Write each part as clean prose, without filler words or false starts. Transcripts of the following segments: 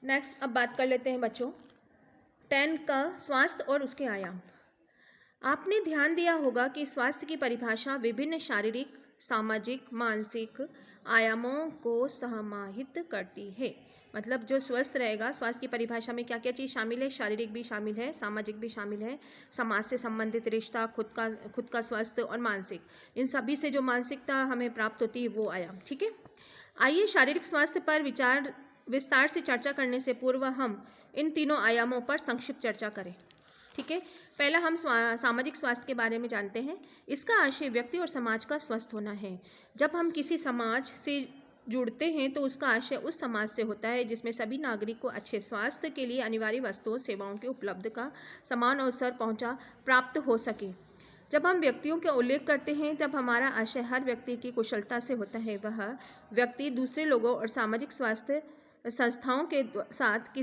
Next अब बात कर लेते हैं बच्चों 10 का स्वास्थ्य और उसके आयाम। आपने ध्यान दिया होगा कि स्वास्थ्य की परिभाषा विभिन्न शारीरिक, सामाजिक, मानसिक आयामों को समाहित करती है। मतलब जो स्वस्थ रहेगा, स्वास्थ्य की परिभाषा में क्या क्या चीज़ शामिल है? शारीरिक भी शामिल है, सामाजिक भी शामिल है, समाज से संबंधित रिश्ता, खुद का स्वास्थ्य और मानसिक, इन सभी से जो मानसिकता हमें प्राप्त होती है वो आयाम। ठीक है, आइए शारीरिक स्वास्थ्य पर विस्तार से चर्चा करने से पूर्व हम इन तीनों आयामों पर संक्षिप्त चर्चा करें। ठीक है, पहला हम सामाजिक स्वास्थ्य के बारे में जानते हैं। इसका आशय व्यक्ति और समाज का स्वस्थ होना है। जब हम किसी समाज से जुड़ते हैं तो उसका आशय उस समाज से होता है जिसमें सभी नागरिक को अच्छे स्वास्थ्य के लिए अनिवार्य वस्तुओं सेवाओं के उपलब्ध का समान अवसर प्राप्त हो सके। जब हम व्यक्तियों का उल्लेख करते हैं तब हमारा आशय हर व्यक्ति की कुशलता से होता है। वह व्यक्ति दूसरे लोगों और सामाजिक स्वास्थ्य संस्थाओं के साथ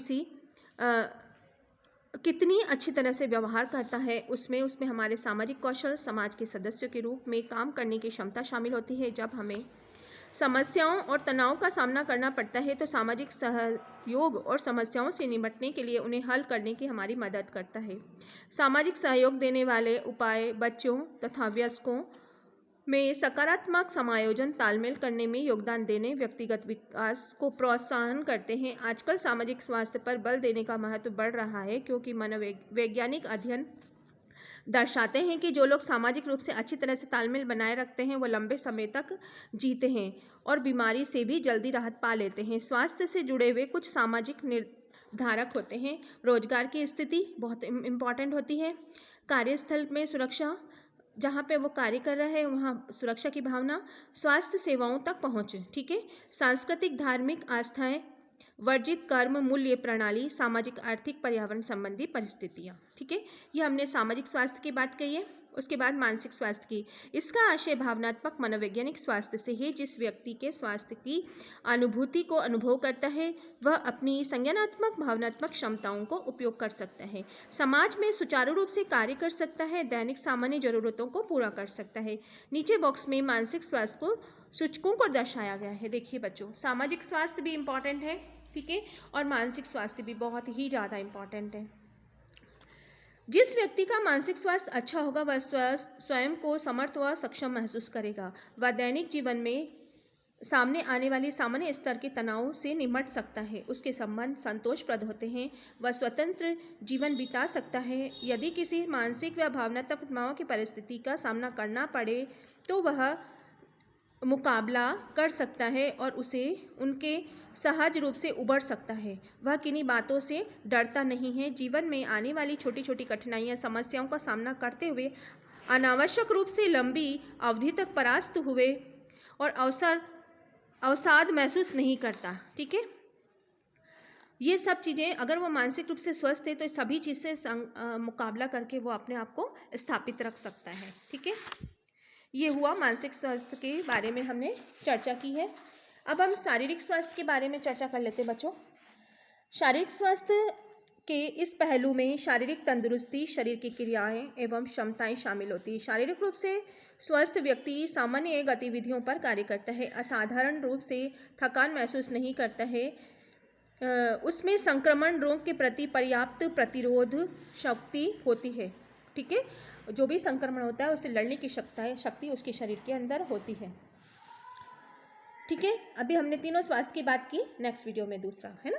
कितनी अच्छी तरह से व्यवहार करता है, उसमें हमारे सामाजिक कौशल, समाज के सदस्यों के रूप में काम करने की क्षमता शामिल होती है। जब हमें समस्याओं और तनाव का सामना करना पड़ता है तो सामाजिक सहयोग और समस्याओं से निपटने के लिए उन्हें हल करने की हमारी मदद करता है। सामाजिक सहयोग देने वाले उपाय बच्चों तथा वयस्कों में सकारात्मक समायोजन, तालमेल करने में योगदान देने, व्यक्तिगत विकास को प्रोत्साहन करते हैं। आजकल सामाजिक स्वास्थ्य पर बल देने का महत्व बढ़ रहा है क्योंकि मनोवैज्ञानिक अध्ययन दर्शाते हैं कि जो लोग सामाजिक रूप से अच्छी तरह से तालमेल बनाए रखते हैं वो लंबे समय तक जीते हैं और बीमारी से भी जल्दी राहत पा लेते हैं। स्वास्थ्य से जुड़े हुए कुछ सामाजिक निर्धारक होते हैं। रोजगार की स्थिति बहुत इम्पॉर्टेंट होती है। कार्यस्थल में सुरक्षा, जहाँ पे वो कार्य कर रहा है वहाँ सुरक्षा की भावना, स्वास्थ्य सेवाओं तक पहुँच। ठीक है, सांस्कृतिक धार्मिक आस्थाएं, वर्जित कर्म मूल्य प्रणाली, सामाजिक आर्थिक पर्यावरण संबंधी परिस्थितियाँ। ठीक है, ये हमने सामाजिक स्वास्थ्य की बात कही है। उसके बाद मानसिक स्वास्थ्य की। इसका आशय भावनात्मक मनोवैज्ञानिक स्वास्थ्य से है। जिस व्यक्ति के स्वास्थ्य की अनुभूति को अनुभव करता है वह अपनी संज्ञानात्मक भावनात्मक क्षमताओं को उपयोग कर सकता है, समाज में सुचारू रूप से कार्य कर सकता है, दैनिक सामान्य जरूरतों को पूरा कर सकता है। नीचे बॉक्स में मानसिक स्वास्थ्य को सूचकों को दर्शाया गया है। देखिए बच्चों, सामाजिक स्वास्थ्य भी इम्पॉर्टेंट है, ठीक है, और मानसिक स्वास्थ्य भी बहुत ही ज़्यादा इम्पॉर्टेंट है। जिस व्यक्ति का मानसिक स्वास्थ्य अच्छा होगा वह स्वयं को समर्थ व सक्षम महसूस करेगा। वह दैनिक जीवन में सामने आने वाली सामान्य स्तर के तनाव से निपट सकता है। उसके संबंध संतोषप्रद होते हैं। वह स्वतंत्र जीवन बिता सकता है। यदि किसी मानसिक व भावनात्मक तनाव की परिस्थिति का सामना करना पड़े तो वह मुकाबला कर सकता है और उसे उनके सहज रूप से उबर सकता है। वह किन्हीं बातों से डरता नहीं है। जीवन में आने वाली छोटी छोटी कठिनाइयाँ, समस्याओं का सामना करते हुए अनावश्यक रूप से लंबी अवधि तक परास्त हुए और अवसाद महसूस नहीं करता। ठीक है, ये सब चीज़ें अगर वो मानसिक रूप से स्वस्थ है तो सभी चीज़ से मुकाबला करके वो अपने आप को स्थापित रख सकता है। ठीक है, ये हुआ मानसिक स्वास्थ्य के बारे में हमने चर्चा की है। अब हम शारीरिक स्वास्थ्य के बारे में चर्चा कर लेते हैं बच्चों। शारीरिक स्वास्थ्य के इस पहलू में शारीरिक तंदुरुस्ती, शरीर की क्रियाएं एवं क्षमताएं शामिल होती हैं। शारीरिक रूप से स्वस्थ व्यक्ति सामान्य गतिविधियों पर कार्य करता है, असाधारण रूप से थकान महसूस नहीं करता है, उसमें संक्रमण रोग के प्रति पर्याप्त प्रतिरोध शक्ति होती है। ठीक है, जो भी संक्रमण होता है उससे लड़ने की शक्ति उसके शरीर के अंदर होती है। ठीक है, अभी हमने तीनों स्वास्थ्य की बात की, नेक्स्ट वीडियो में दूसरा है ना।